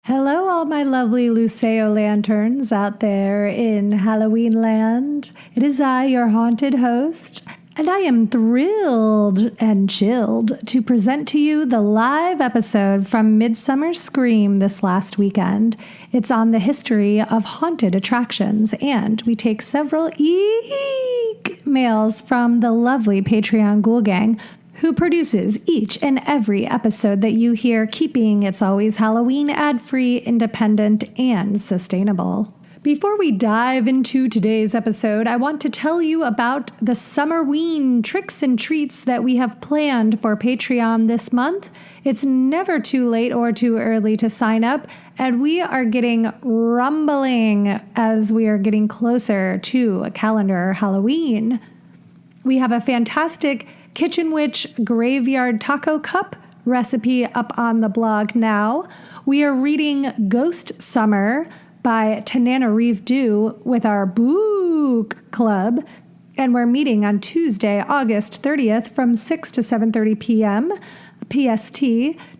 Hello, all my lovely Luceo lanterns out there in Halloween land. It is I, your haunted host, and I am thrilled and chilled to present to you the live episode from Midsummer Scream this last weekend. It's on the history of haunted attractions, and we take several mails from the lovely Patreon Ghoul Gang, who produces each and every episode that you hear, keeping It's Always Halloween ad-free, independent, and sustainable. Before we dive into today's episode, I want to tell you about the Summerween tricks and treats that we have planned for Patreon this month. It's never too late or too early to sign up, and we are getting rumbling as we are getting closer to a calendar Halloween. We have a fantastic Kitchen Witch Graveyard Taco Cup recipe up on the blog now. We are reading Ghost Summer by Tananarive Dew with our book club, and we're meeting on Tuesday, August 30th from 6 to 7:30 p.m. PST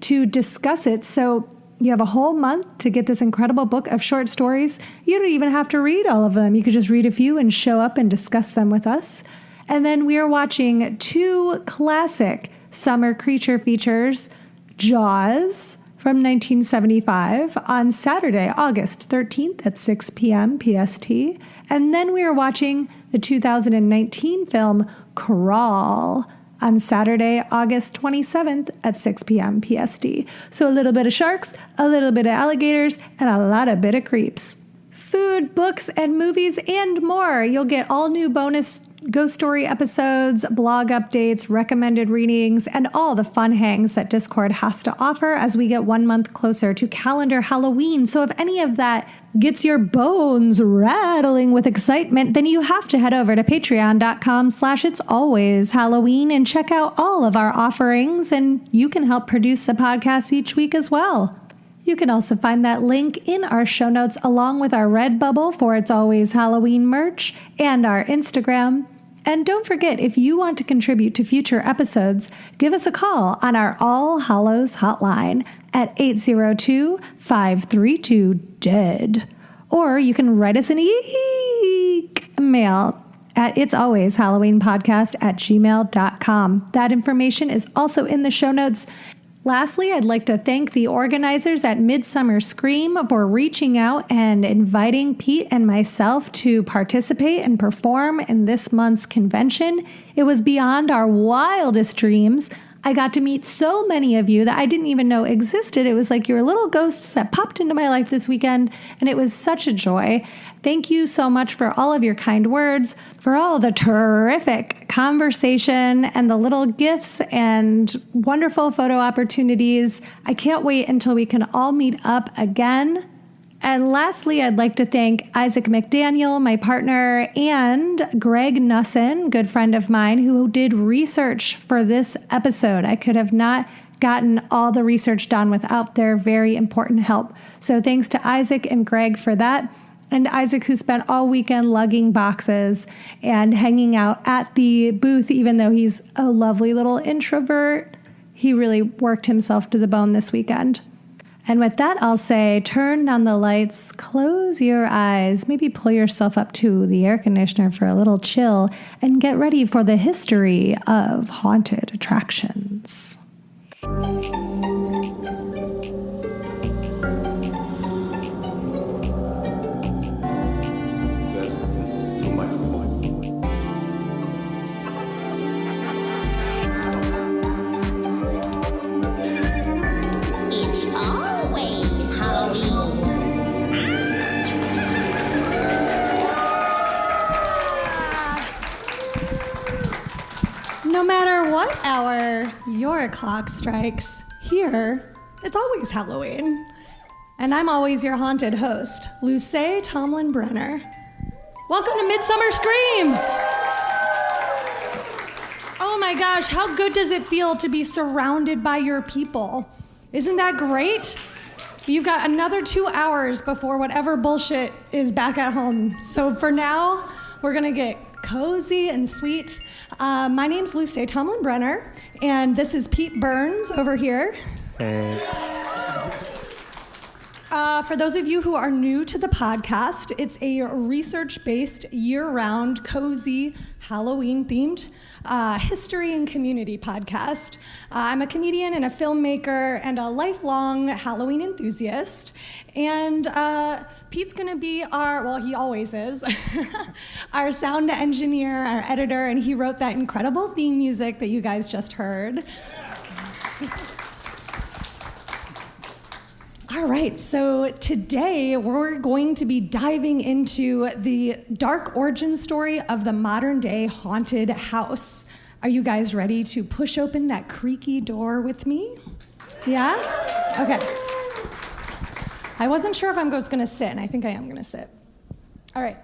to discuss it. So you have a whole month to get this incredible book of short stories. You don't even have to read all of them. You could just read a few and show up and discuss them with us. And then we are watching two classic summer creature features, Jaws from 1975 on Saturday, August 13th at 6 p.m. PST. And then we are watching the 2019 film Crawl on Saturday, August 27th at 6 p.m. PST. So a little bit of sharks, a little bit of alligators, and a lot of bit of creeps. Food, books, and movies, and more. You'll get all new bonus ghost story episodes, blog updates, recommended readings, and all the fun hangs that Discord has to offer as we get 1 month closer to calendar Halloween. So if any of that gets your bones rattling with excitement, then you have to head over to patreon.com/itsalwayshalloween and check out all of our offerings, and you can help produce the podcast each week as well. You can also find that link in our show notes along with our Redbubble for It's Always Halloween merch and our Instagram. And don't forget, if you want to contribute to future episodes, give us a call on our All Hallows Hotline at 802-532-DEAD. Or you can write us an email at itsalwayshalloweenpodcast@gmail.com. That information is also in the show notes. Lastly, I'd like to thank the organizers at Midsummer Scream for reaching out and inviting Pete and myself to participate and perform in this month's convention. It was beyond our wildest dreams. I got to meet so many of you that I didn't even know existed. It was like your little ghosts that popped into my life this weekend, and it was such a joy. Thank you so much for all of your kind words, for all the terrific conversation and the little gifts and wonderful photo opportunities. I can't wait until we can all meet up again. And lastly, I'd like to thank Isaac McDaniel, my partner, and Greg Nussin, good friend of mine, who did research for this episode. I could have not gotten all the research done without their very important help. So thanks to Isaac and Greg for that. And Isaac, who spent all weekend lugging boxes and hanging out at the booth, even though he's a lovely little introvert. He really worked himself to the bone this weekend. And with that, I'll say, turn down the lights, close your eyes, maybe pull yourself up to the air conditioner for a little chill, and get ready for the history of haunted attractions. No matter what hour your clock strikes, here, it's always Halloween. And I'm always your haunted host, Luce Tomlin Brenner. Welcome to Midsummer Scream! Oh my gosh, how good does it feel to be surrounded by your people? Isn't that great? You've got another 2 hours before whatever bullshit is back at home. So for now, we're gonna get cozy and sweet. My name's Luce Tomlin Brenner, and this is Pete Burns over here. Hey. For those of you who are new to the podcast, it's a research-based, year-round, cozy, Halloween-themed history and community podcast. I'm a comedian and a filmmaker and a lifelong Halloween enthusiast. And Pete's going to be he always is, our sound engineer, our editor, and he wrote that incredible theme music that you guys just heard. All right, so today we're going to be diving into the dark origin story of the modern day haunted house. Are you guys ready to push open that creaky door with me? Yeah? Okay. I wasn't sure if I was going to sit, and I think I am going to sit. All right.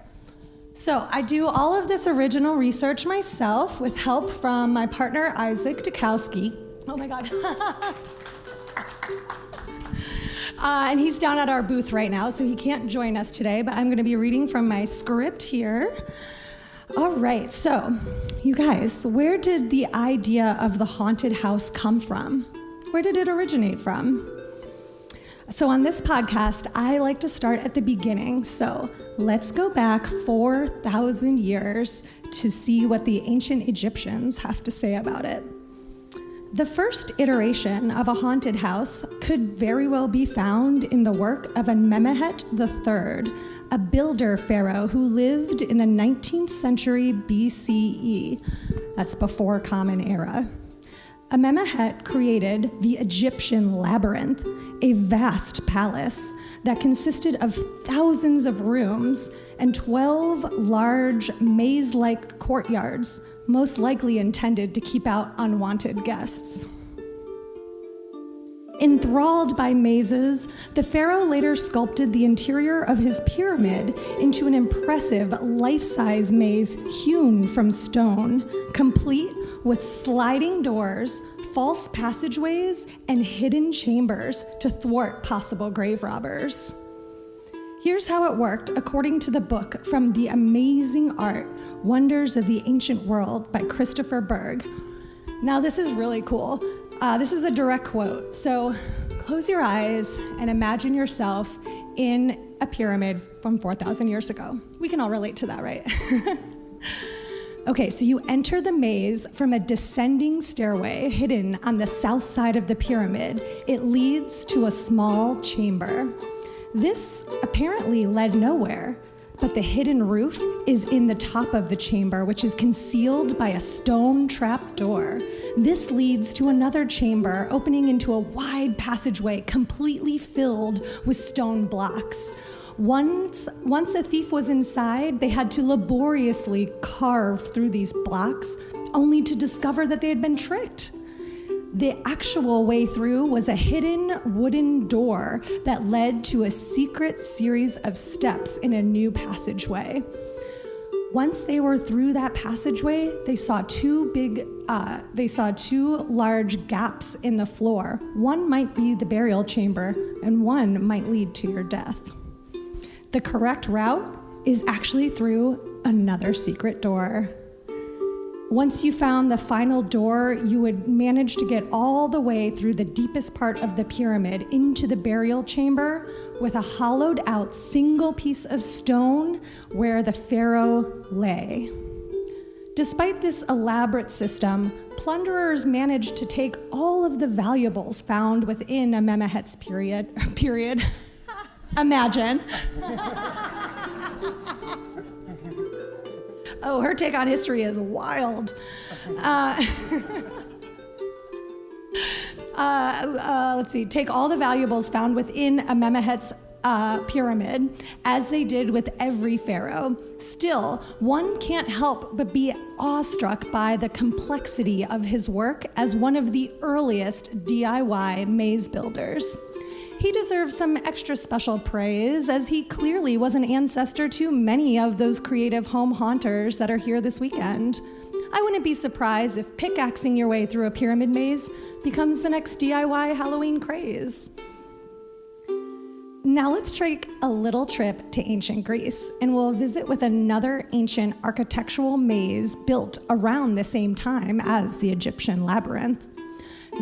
So I do all of this original research myself with help from my partner, Isaac Dukowski. Oh my God. And he's down at our booth right now, so he can't join us today, but I'm going to be reading from my script here. All right, so you guys, where did the idea of the haunted house come from? Where did it originate from? So on this podcast, I like to start at the beginning, so let's go back 4,000 years to see what the ancient Egyptians have to say about it. The first iteration of a haunted house could very well be found in the work of Amenemhet III, a builder pharaoh who lived in the 19th century BCE. That's before Common Era. Amenemhet created the Egyptian labyrinth, a vast palace that consisted of thousands of rooms and 12 large maze-like courtyards, most likely intended to keep out unwanted guests. Enthralled by mazes, the pharaoh later sculpted the interior of his pyramid into an impressive life-size maze hewn from stone, complete with sliding doors, false passageways, and hidden chambers to thwart possible grave robbers. Here's how it worked according to the book From the Amazing Art, Wonders of the Ancient World by Christopher Berg. Now this is really cool. This is a direct quote. So close your eyes and imagine yourself in a pyramid from 4,000 years ago. We can all relate to that, right? Okay, so you enter the maze from a descending stairway hidden on the south side of the pyramid. It leads to a small chamber. This apparently led nowhere, but the hidden roof is in the top of the chamber, which is concealed by a stone trap door. This leads to another chamber opening into a wide passageway completely filled with stone blocks. Once a thief was inside, they had to laboriously carve through these blocks, only to discover that they had been tricked. The actual way through was a hidden wooden door that led to a secret series of steps in a new passageway. Once they were through that passageway, they saw two large gaps in the floor. One might be the burial chamber, and one might lead to your death. The correct route is actually through another secret door. Once you found the final door, you would manage to get all the way through the deepest part of the pyramid into the burial chamber with a hollowed out single piece of stone where the pharaoh lay. Despite this elaborate system, plunderers managed to take all of the valuables found within Amenemhet's period. Imagine. Oh, her take on history is wild. Let's see. Take all the valuables found within Amenemhet's pyramid, as they did with every pharaoh. Still, one can't help but be awestruck by the complexity of his work as one of the earliest DIY maze builders. He deserves some extra special praise, as he clearly was an ancestor to many of those creative home haunters that are here this weekend. I wouldn't be surprised if pickaxing your way through a pyramid maze becomes the next DIY Halloween craze. Now let's take a little trip to ancient Greece, and we'll visit with another ancient architectural maze built around the same time as the Egyptian labyrinth.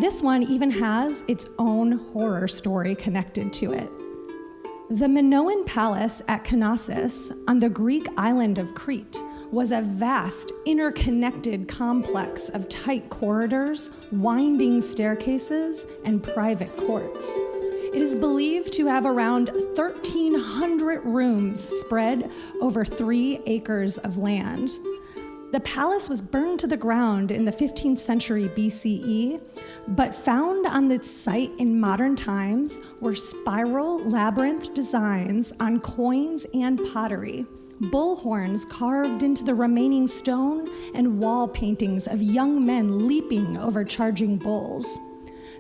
This one even has its own horror story connected to it. The Minoan Palace at Knossos on the Greek island of Crete was a vast, interconnected complex of tight corridors, winding staircases, and private courts. It is believed to have around 1,300 rooms spread over 3 acres of land. The palace was burned to the ground in the 15th century BCE, but found on its site in modern times were spiral labyrinth designs on coins and pottery, bull horns carved into the remaining stone, and wall paintings of young men leaping over charging bulls.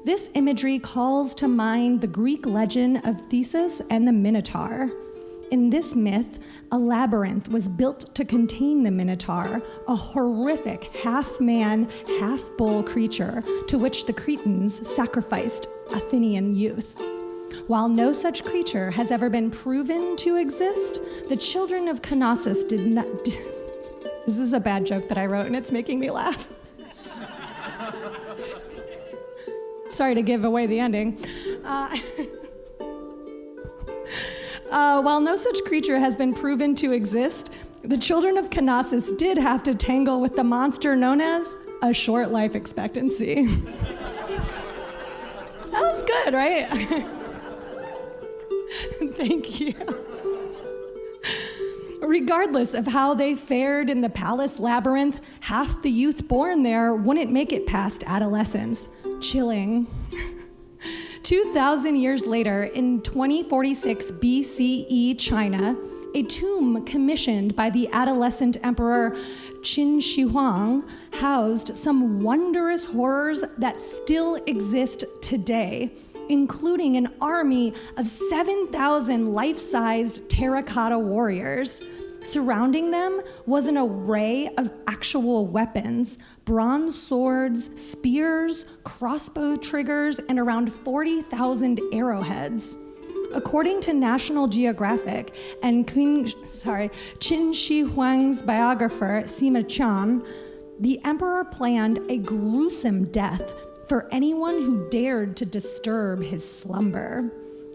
This imagery calls to mind the Greek legend of Theseus and the Minotaur. In this myth, a labyrinth was built to contain the Minotaur, a horrific half-man, half-bull creature to which the Cretans sacrificed Athenian youth. While no such creature has ever been proven to exist, the children of Knossos did not... This is a bad joke that I wrote, and it's making me laugh. Sorry to give away the ending. While no such creature has been proven to exist, the children of Knossos did have to tangle with the monster known as a short life expectancy. That was good, right? Thank you. Regardless of how they fared in the palace labyrinth, half the youth born there wouldn't make it past adolescence. Chilling. 2,000 years later, in 2046 BCE China, a tomb commissioned by the adolescent emperor Qin Shi Huang housed some wondrous horrors that still exist today, including an army of 7,000 life-sized terracotta warriors. Surrounding them was an array of actual weapons, bronze swords, spears, crossbow triggers, and around 40,000 arrowheads. According to National Geographic and Qin Shi Huang's biographer, Sima Qian, the emperor planned a gruesome death for anyone who dared to disturb his slumber.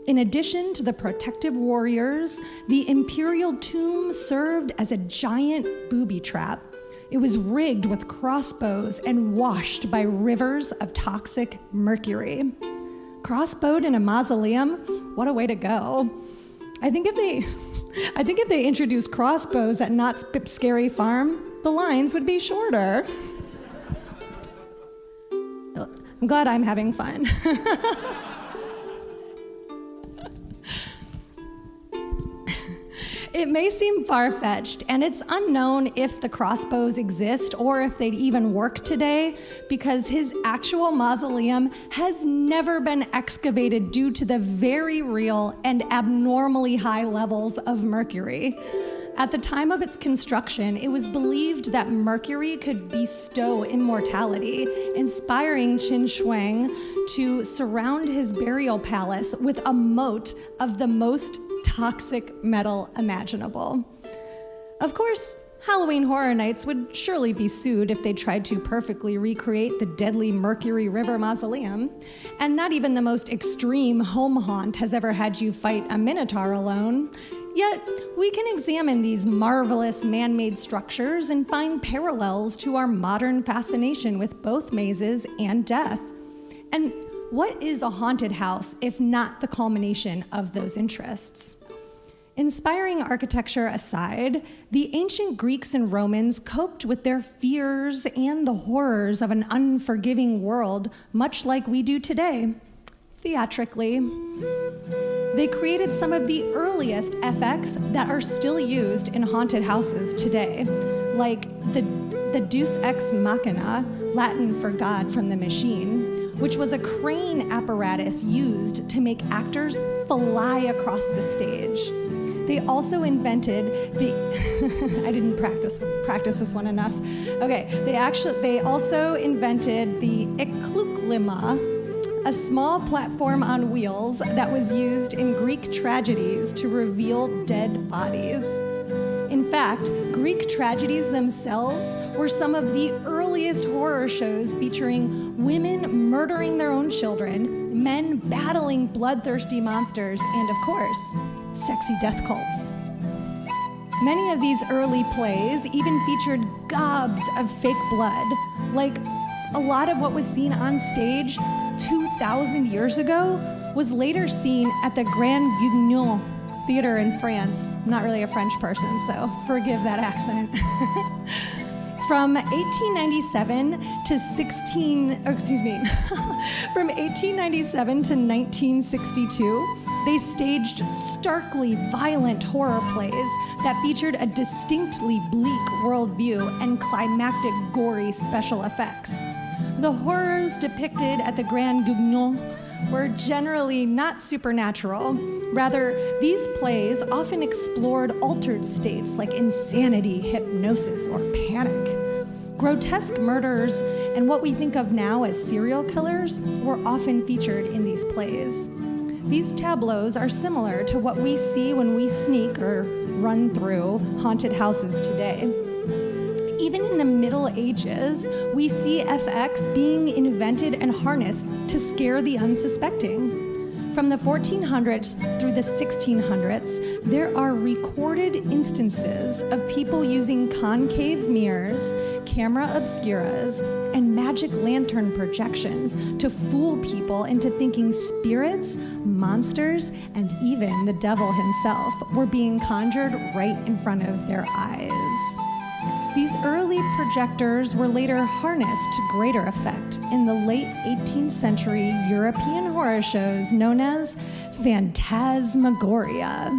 In addition to the protective warriors, the imperial tomb served as a giant booby trap. It was rigged with crossbows and washed by rivers of toxic mercury. Crossbowed in a mausoleum? What a way to go. I think if they introduced crossbows at Knott's Scary Farm, the lines would be shorter. I'm glad I'm having fun. It may seem far-fetched, and it's unknown if the crossbows exist or if they'd even work today, because his actual mausoleum has never been excavated due to the very real and abnormally high levels of mercury. At the time of its construction, it was believed that mercury could bestow immortality, inspiring Qin Shuang to surround his burial palace with a moat of the most toxic metal imaginable. Of course, Halloween Horror Nights would surely be sued if they tried to perfectly recreate the deadly Mercury River Mausoleum, and not even the most extreme home haunt has ever had you fight a minotaur alone. Yet, we can examine these marvelous man-made structures and find parallels to our modern fascination with both mazes and death. And what is a haunted house if not the culmination of those interests? Inspiring architecture aside, the ancient Greeks and Romans coped with their fears and the horrors of an unforgiving world much like we do today, theatrically. They created some of the earliest effects that are still used in haunted houses today, like the Deus Ex Machina, Latin for God from the machine, which was a crane apparatus used to make actors fly across the stage. They also invented the, I didn't practice this one enough. Okay, they also invented the ekluklima, a small platform on wheels that was used in Greek tragedies to reveal dead bodies. In fact, Greek tragedies themselves were some of the earliest horror shows featuring women murdering their own children, men battling bloodthirsty monsters, and of course, sexy death cults. Many of these early plays even featured gobs of fake blood, like a lot of what was seen on stage 2,000 years ago was later seen at the Grand Guignol Theater in France. I'm not really a French person, so forgive that accent. From 1897 to 1962, they staged starkly violent horror plays that featured a distinctly bleak worldview and climactic, gory special effects. The horrors depicted at the Grand Guignol were generally not supernatural. Rather, these plays often explored altered states like insanity, hypnosis, or panic. Grotesque murders and what we think of now as serial killers were often featured in these plays. These tableaus are similar to what we see when we sneak or run through haunted houses today. Even in the Middle Ages, we see FX being invented and harnessed to scare the unsuspecting. From the 1400s through the 1600s, there are recorded instances of people using concave mirrors, camera obscuras, and magic lantern projections to fool people into thinking spirits, monsters, and even the devil himself were being conjured right in front of their eyes. These early projectors were later harnessed to greater effect in the late 18th century European horror shows known as phantasmagoria.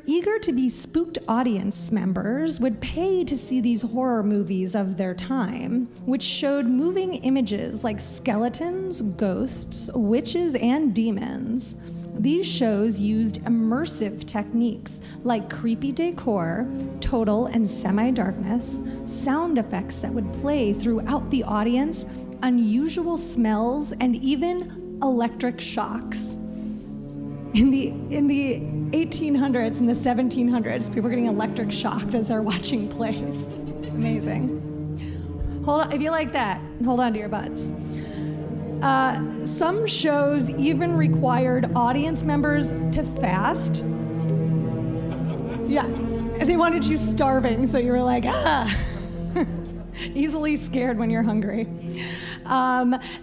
Eager to be spooked audience members would pay to see these horror movies of their time, which showed moving images like skeletons, ghosts, witches, and demons. These shows used immersive techniques like creepy decor, total and semi-darkness, sound effects that would play throughout the audience, unusual smells, and even electric shocks. In the 1800s and the 1700s, people were getting electric shocked as they're watching plays. It's amazing. Hold on, if you like that, hold on to your butts. Some shows even required audience members to fast. Yeah, they wanted you starving, so you were like, easily scared when you're hungry.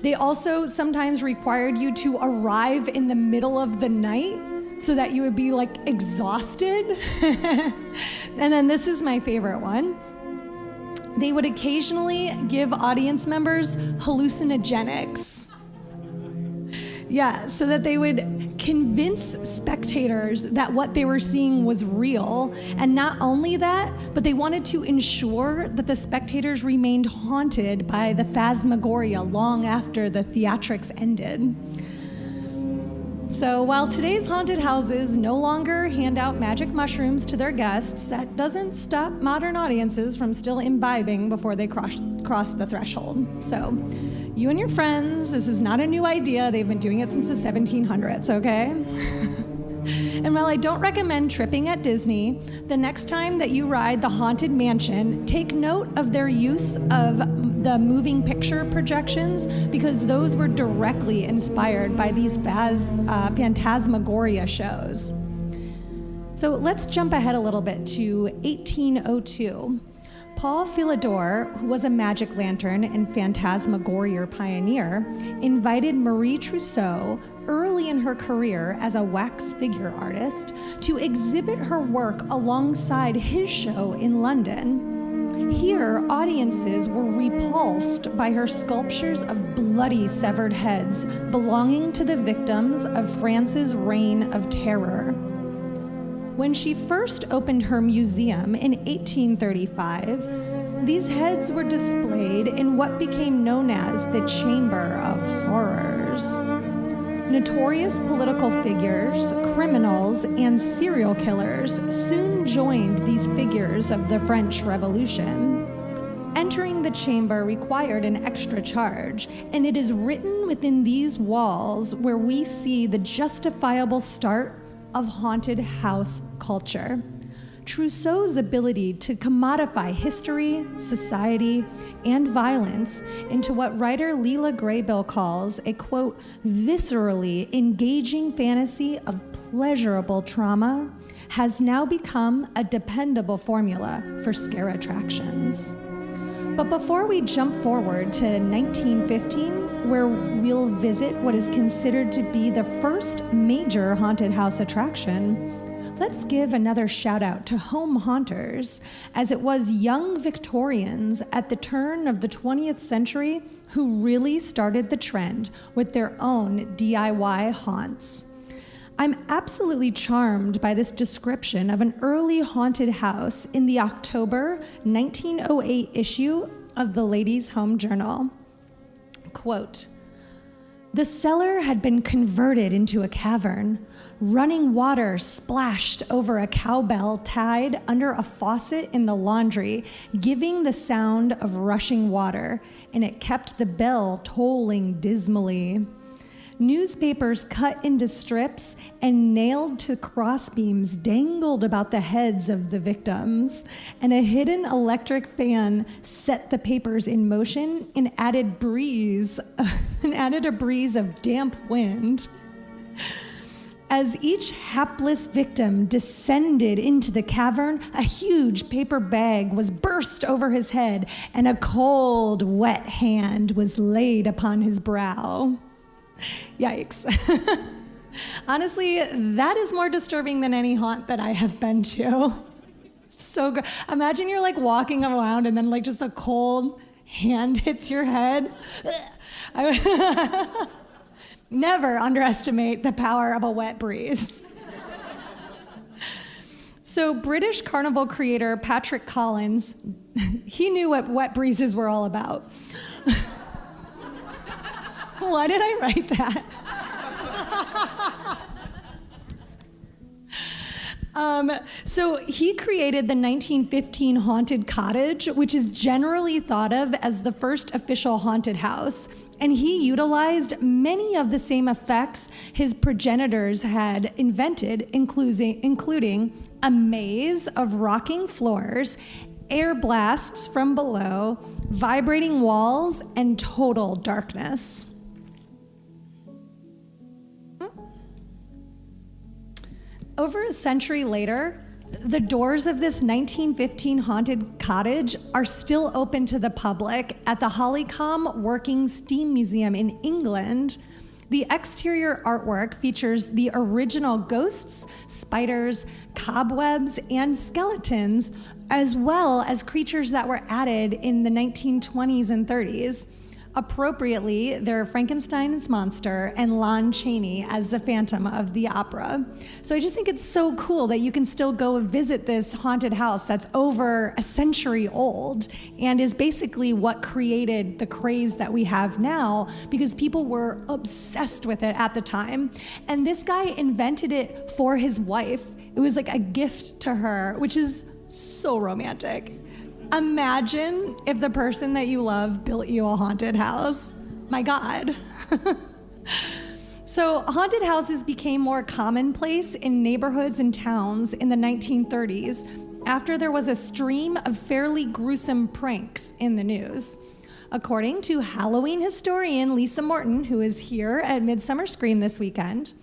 They also sometimes required you to arrive in the middle of the night so that you would be like exhausted. And then this is my favorite one. They would occasionally give audience members hallucinogenics. Yeah, so that they would convince spectators that what they were seeing was real. And not only that, but they wanted to ensure that the spectators remained haunted by the phantasmagoria long after the theatrics ended. So while today's haunted houses no longer hand out magic mushrooms to their guests, that doesn't stop modern audiences from still imbibing before they cross the threshold. So you and your friends, this is not a new idea. They've been doing it since the 1700s, okay? And while I don't recommend tripping at Disney, the next time that you ride the Haunted Mansion, take note of their use of the moving picture projections, because those were directly inspired by these phantasmagoria shows. So let's jump ahead a little bit to 1802. Paul Philidor, who was a magic lantern and phantasmagoria pioneer, invited Marie Trousseau early in her career as a wax figure artist to exhibit her work alongside his show in London. Here, audiences were repulsed by her sculptures of bloody severed heads belonging to the victims of France's reign of terror. When she first opened her museum in 1835, these heads were displayed in what became known as the Chamber of Horrors. Notorious political figures, criminals, and serial killers soon joined these figures of the French Revolution. Entering the chamber required an extra charge, and it is written within these walls where we see the justifiable start of haunted house culture. Trousseau's ability to commodify history, society, and violence into what writer Leela Graybill calls a, quote, viscerally engaging fantasy of pleasurable trauma has now become a dependable formula for scare attractions. But before we jump forward to 1915, where we'll visit what is considered to be the first major haunted house attraction, let's give another shout out to home haunters, as it was young Victorians at the turn of the 20th century who really started the trend with their own DIY haunts. I'm absolutely charmed by this description of an early haunted house in the October 1908 issue of the Ladies' Home Journal. Quote, "The cellar had been converted into a cavern. Running water splashed over a cowbell tied under a faucet in the laundry, giving the sound of rushing water, and it kept the bell tolling dismally. Newspapers cut into strips and nailed to crossbeams dangled about the heads of the victims, and a hidden electric fan set the papers in motion and added a breeze of damp wind. As each hapless victim descended into the cavern, a huge paper bag was burst over his head, and a cold, wet hand was laid upon his brow." Yikes. Honestly, that is more disturbing than any haunt that I have been to. So good. Imagine you're like walking around and then like just a cold hand hits your head. Never underestimate the power of a wet breeze. So British carnival creator Patrick Collins, he knew what wet breezes were all about. Why did I write that? So he created the 1915 haunted cottage, which is generally thought of as the first official haunted house. And he utilized many of the same effects his progenitors had invented, including a maze of rocking floors, air blasts from below, vibrating walls, and total darkness. Over a century later, the doors of this 1915 haunted cottage are still open to the public at the Hollycombe Working Steam Museum in England. The exterior artwork features the original ghosts, spiders, cobwebs, and skeletons, as well as creatures that were added in the 1920s and 30s. Appropriately, they're Frankenstein's monster and Lon Chaney as the Phantom of the Opera. So I just think it's so cool that you can still go and visit this haunted house that's over a century old and is basically what created the craze that we have now, because people were obsessed with it at the time. And this guy invented it for his wife. It was like a gift to her, which is so romantic. Imagine if the person that you love built you a haunted house. My God. So haunted houses became more commonplace in neighborhoods and towns in the 1930s after there was a stream of fairly gruesome pranks in the news. According to Halloween historian Lisa Morton, who is here at Midsummer Scream this weekend,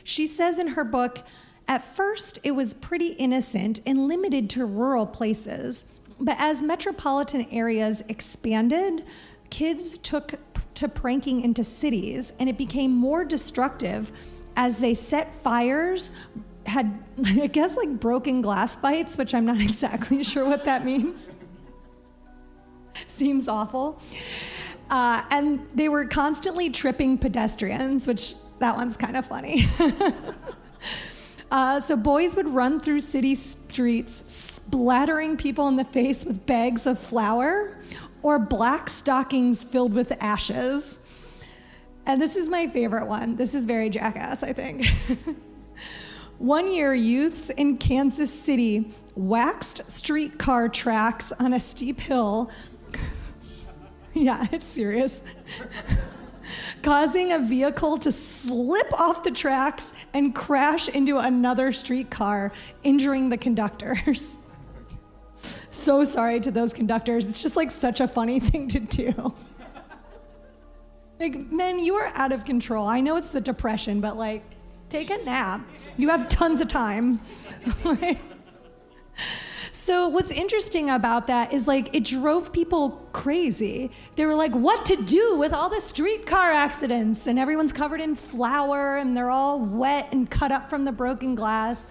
she says in her book, "At first it was pretty innocent and limited to rural places. But as metropolitan areas expanded, kids took to pranking into cities, and it became more destructive as they set fires, had, I guess, like broken glass fights, which I'm not exactly sure what that means. Seems awful. And they were constantly tripping pedestrians, which that one's kind of funny. So boys would run through city streets, splattering people in the face with bags of flour or black stockings filled with ashes. And this is my favorite one. This is very Jackass, I think. One year, youths in Kansas City waxed streetcar tracks on a steep hill. Yeah, it's serious. causing a vehicle to slip off the tracks and crash into another streetcar, injuring the conductors. So sorry to those conductors. It's just like such a funny thing to do. Like, men, you are out of control. I know it's the depression, but like, take a nap. You have tons of time. So what's interesting about that is like it drove people crazy. They were like, what to do with all the streetcar accidents? And everyone's covered in flour and they're all wet and cut up from the broken glass.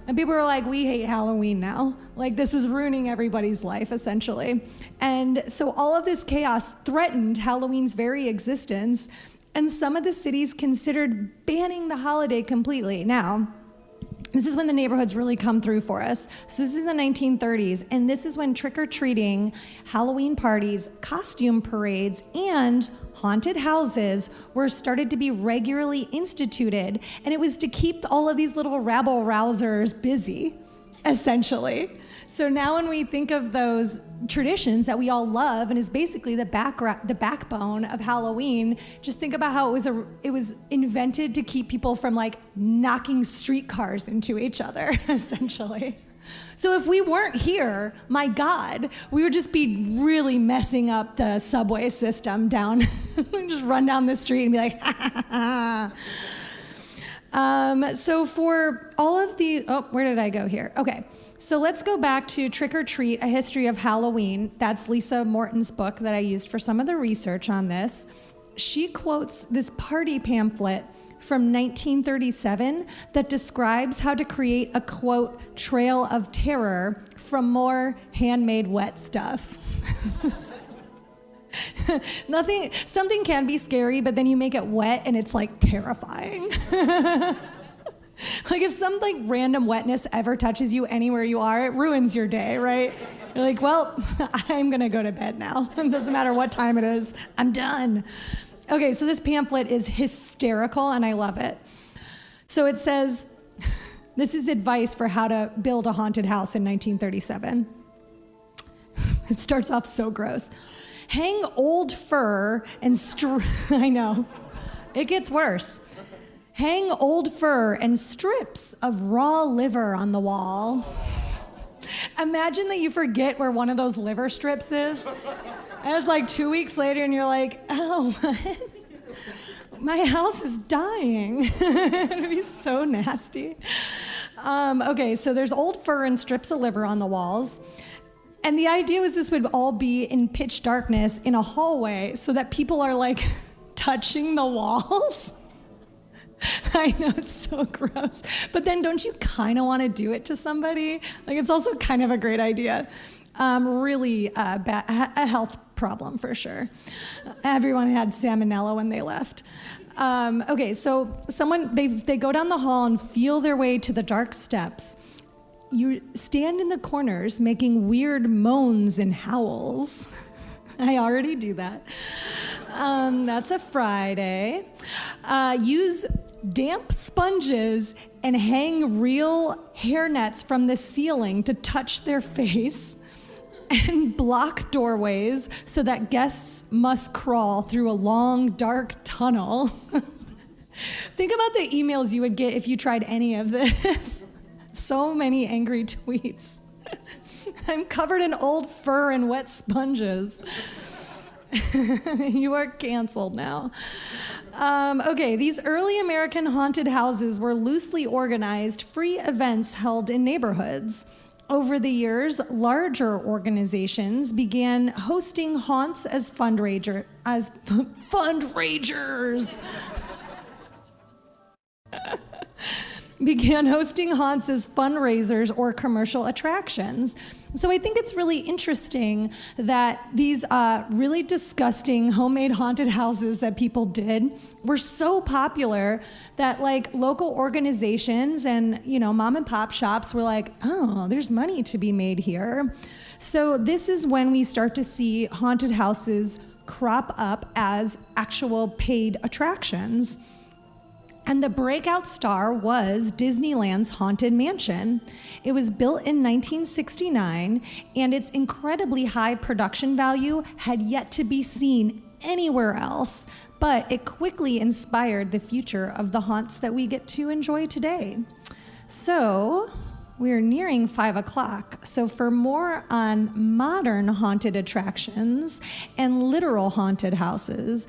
And people were like, we hate Halloween now. Like this was ruining everybody's life essentially. And so all of this chaos threatened Halloween's very existence. And some of the cities considered banning the holiday completely. Now, this is when the neighborhoods really come through for us. So this is in the 1930s, and this is when trick-or-treating, Halloween parties, costume parades, and haunted houses were started to be regularly instituted, and it was to keep all of these little rabble-rousers busy, essentially. So now when we think of those traditions that we all love and is basically the backbone of Halloween, just think about how it was invented to keep people from like knocking streetcars into each other, essentially. So if we weren't here, my God, we would just be really messing up the subway system down. Just run down the street and be like, ha, ha, ha. So for all of the, where did I go here? Okay. So let's go back to Trick or Treat, A History of Halloween. That's Lisa Morton's book that I used for some of the research on this. She quotes this party pamphlet from 1937 that describes how to create a, quote, trail of terror from more handmade wet stuff. Something can be scary, but then you make it wet and it's like terrifying. Like if some like random wetness ever touches you anywhere you are, it ruins your day, right? You're like, well, I'm gonna go to bed now. It doesn't matter what time it is, I'm done. Okay, so this pamphlet is hysterical and I love it. So it says, this is advice for how to build a haunted house in 1937. It starts off so gross. Hang old fur and I know, it gets worse. Hang old fur and strips of raw liver on the wall. Imagine that you forget where one of those liver strips is. And it's like 2 weeks later and you're like, oh, what? My house is dying. It'd be so nasty. Okay, so there's old fur and strips of liver on the walls. And the idea was this would all be in pitch darkness in a hallway so that people are like touching the walls. I know, it's so gross. But then don't you kind of want to do it to somebody? Like, it's also kind of a great idea. Really a health problem for sure. Everyone had salmonella when they left. Okay, so they go down the hall and feel their way to the dark steps. You stand in the corners making weird moans and howls. I already do that. That's a Friday. Use damp sponges and hang real hair nets from the ceiling to touch their face and block doorways so that guests must crawl through a long, dark tunnel. Think about the emails you would get if you tried any of this. So many angry tweets. I'm covered in old fur and wet sponges. You are canceled now. Okay, these early American haunted houses were loosely organized, free events held in neighborhoods. Over the years, larger organizations began hosting haunts as fundraisers. Began hosting haunts as fundraisers or commercial attractions. So I think it's really interesting that these really disgusting homemade haunted houses that people did were so popular that like local organizations and mom and pop shops were like, oh, there's money to be made here. So this is when we start to see haunted houses crop up as actual paid attractions. And the breakout star was Disneyland's Haunted Mansion. It was built in 1969, and its incredibly high production value had yet to be seen anywhere else, but it quickly inspired the future of the haunts that we get to enjoy today. So we're nearing 5 o'clock. So for more on modern haunted attractions and literal haunted houses,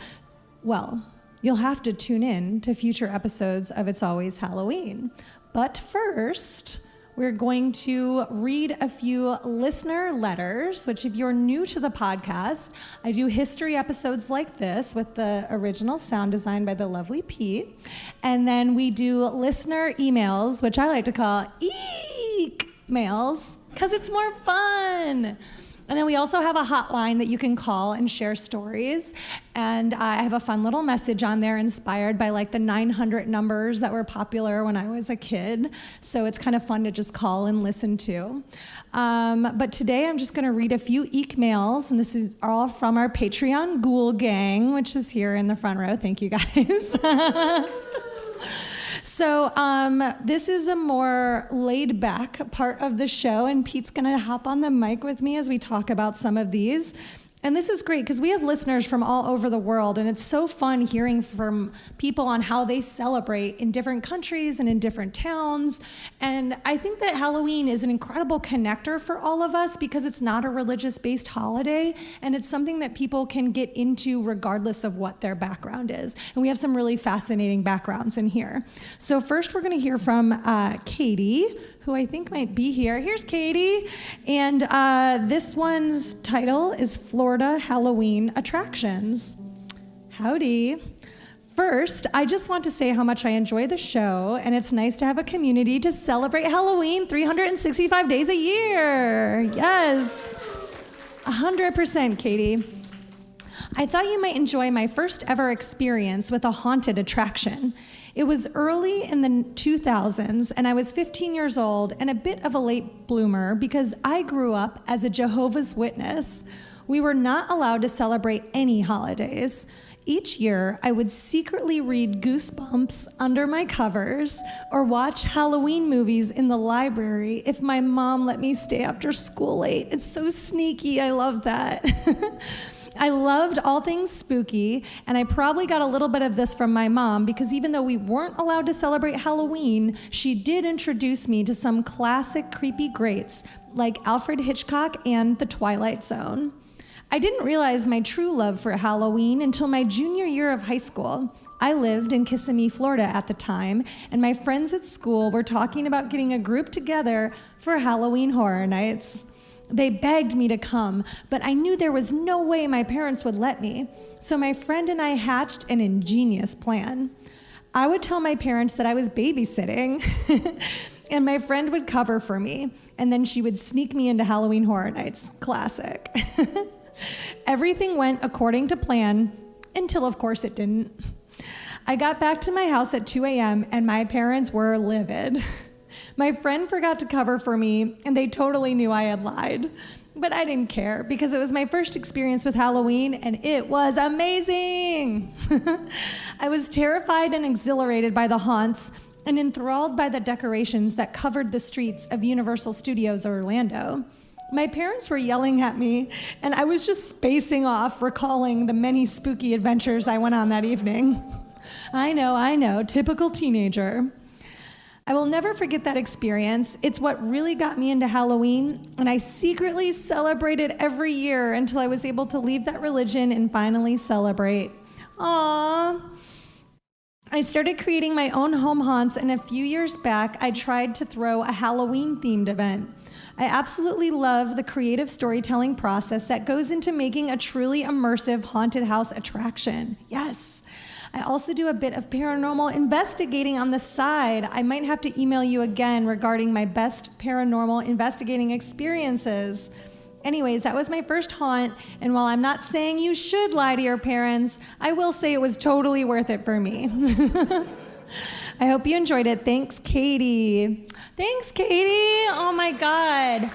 well, you'll have to tune in to future episodes of It's Always Halloween. But first, we're going to read a few listener letters, which if you're new to the podcast, I do history episodes like this with the original sound design by the lovely Pete. And then we do listener emails, which I like to call EEEEkmails, because it's more fun. And then we also have a hotline that you can call and share stories. And I have a fun little message on there inspired by like the 900 numbers that were popular when I was a kid. So it's kind of fun to just call and listen to. But today I'm just going to read a few EEEEkmails, and this is all from our Patreon Ghoul Gang, which is here in the front row. Thank you, guys. So this is a more laid back part of the show, and Pete's gonna hop on the mic with me as we talk about some of these. And this is great because we have listeners from all over the world, and it's so fun hearing from people on how they celebrate in different countries and in different towns. And I think that Halloween is an incredible connector for all of us because it's not a religious-based holiday, and it's something that people can get into regardless of what their background is. And we have some really fascinating backgrounds in here. So first we're gonna hear from Katie, who I think might be here. Here's Katie. And this one's title is Florida Halloween Attractions. Howdy. First, I just want to say how much I enjoy the show, and it's nice to have a community to celebrate Halloween 365 days a year. Yes, 100%, Katie. I thought you might enjoy my first ever experience with a haunted attraction. It was early in the 2000s, and I was 15 years old and a bit of a late bloomer because I grew up as a Jehovah's Witness. We were not allowed to celebrate any holidays. Each year, I would secretly read Goosebumps under my covers or watch Halloween movies in the library if my mom let me stay after school late. It's so sneaky. I love that. I loved all things spooky, and I probably got a little bit of this from my mom because even though we weren't allowed to celebrate Halloween, she did introduce me to some classic creepy greats like Alfred Hitchcock and The Twilight Zone. I didn't realize my true love for Halloween until my junior year of high school. I lived in Kissimmee, Florida at the time, and my friends at school were talking about getting a group together for Halloween Horror Nights. They begged me to come, but I knew there was no way my parents would let me. So my friend and I hatched an ingenious plan. I would tell my parents that I was babysitting, and my friend would cover for me, and then she would sneak me into Halloween Horror Nights. Classic. Everything went according to plan, until of course it didn't. I got back to my house at 2 a.m., and my parents were livid. My friend forgot to cover for me, and they totally knew I had lied. But I didn't care because it was my first experience with Halloween, and it was amazing. I was terrified and exhilarated by the haunts and enthralled by the decorations that covered the streets of Universal Studios Orlando. My parents were yelling at me, and I was just spacing off, recalling the many spooky adventures I went on that evening. I know, typical teenager. I will never forget that experience. It's what really got me into Halloween, and I secretly celebrated every year until I was able to leave that religion and finally celebrate. Aww. I started creating my own home haunts, and a few years back, I tried to throw a Halloween-themed event. I absolutely love the creative storytelling process that goes into making a truly immersive haunted house attraction. Yes. I also do a bit of paranormal investigating on the side. I might have to email you again regarding my best paranormal investigating experiences. Anyways, that was my first haunt, and while I'm not saying you should lie to your parents, I will say it was totally worth it for me. I hope you enjoyed it. Thanks, Katie. Thanks, Katie. Oh my God.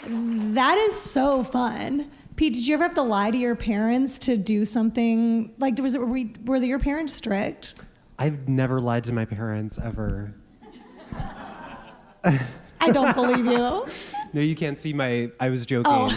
That is so fun. Pete, did you ever have to lie to your parents to do something? Like, were your parents strict? I've never lied to my parents, ever. I don't believe you. No, you can't see I was joking. Oh.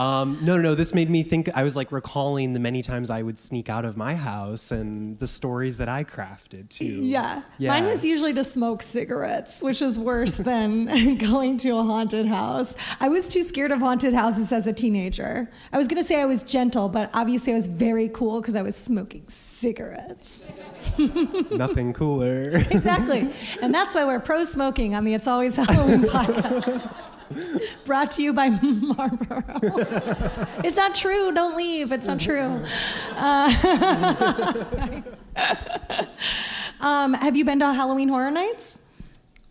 No. This made me think. I was like recalling the many times I would sneak out of my house and the stories that I crafted too. Yeah. Mine was usually to smoke cigarettes, which is worse than going to a haunted house. I was too scared of haunted houses as a teenager. I was going to say I was gentle, but obviously I was very cool because I was smoking cigarettes. Nothing cooler. Exactly. And that's why we're pro smoking on the It's Always Halloween podcast. Brought to you by Marlboro. It's not true. Don't leave. It's not true. Have you been to Halloween Horror Nights?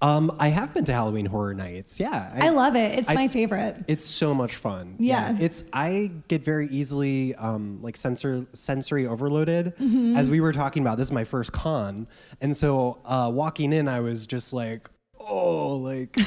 I have been to Halloween Horror Nights. Yeah. I love it. It's my favorite. It's so much fun. Yeah. I get very easily like sensory overloaded. As we were talking about, this is my first con. And so walking in, I was just like, oh, like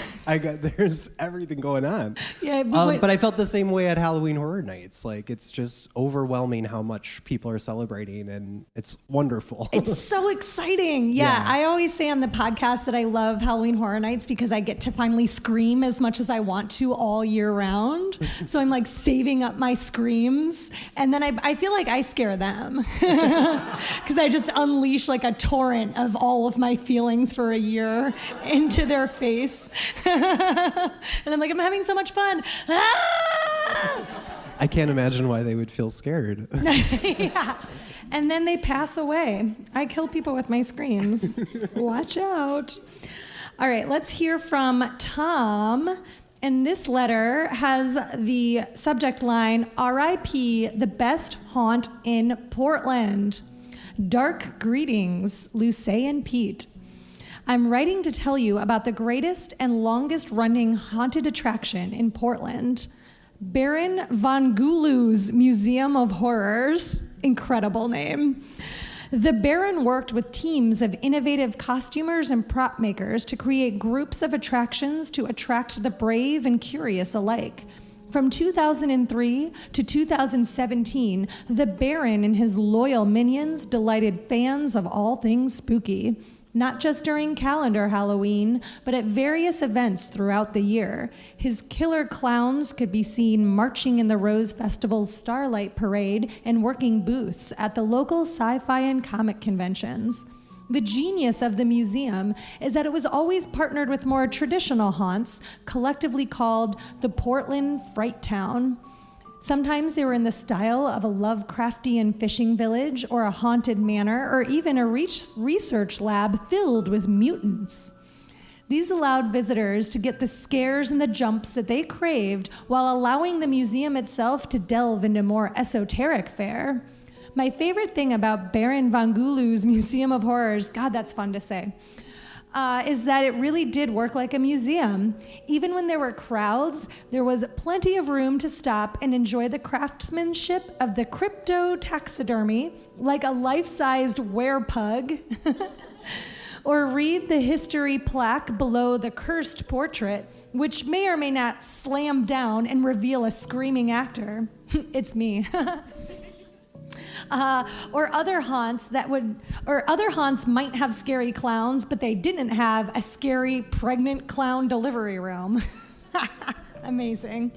there's everything going on. Yeah, but I felt the same way at Halloween Horror Nights. Like it's just overwhelming how much people are celebrating, and it's wonderful. It's so exciting. Yeah, I always say on the podcast that I love Halloween Horror Nights because I get to finally scream as much as I want to all year round. So I'm like saving up my screams, and then I feel like I scare them because I just unleash like a torrent of all of my feelings for a year into their face. And I'm like, I'm having so much fun. I can't imagine why they would feel scared. Yeah. And then they pass away. I kill people with my screams. Watch out. All right, let's hear from Tom. And this letter has the subject line, R.I.P. the best haunt in Portland. Dark greetings, Luce and Pete. I'm writing to tell you about the greatest and longest running haunted attraction in Portland, Baron von Gulu's Museum of Horrors. Incredible name. The Baron worked with teams of innovative costumers and prop makers to create groups of attractions to attract the brave and curious alike. From 2003 to 2017, the Baron and his loyal minions delighted fans of all things spooky. Not just during calendar Halloween, but at various events throughout the year. His killer clowns could be seen marching in the Rose Festival's Starlight Parade and working booths at the local sci-fi and comic conventions. The genius of the museum is that it was always partnered with more traditional haunts, collectively called the Portland Fright Town. Sometimes they were in the style of a Lovecraftian fishing village or a haunted manor or even a research lab filled with mutants. These allowed visitors to get the scares and the jumps that they craved while allowing the museum itself to delve into more esoteric fare. My favorite thing about Baron von Gulu's Museum of Horrors, God, that's fun to say, is that it really did work like a museum. Even when there were crowds, there was plenty of room to stop and enjoy the craftsmanship of the crypto-taxidermy, like a life-sized werepug, or read the history plaque below the cursed portrait, which may or may not slam down and reveal a screaming actor. It's me. Or other haunts might have scary clowns, but they didn't have a scary pregnant clown delivery room. Amazing.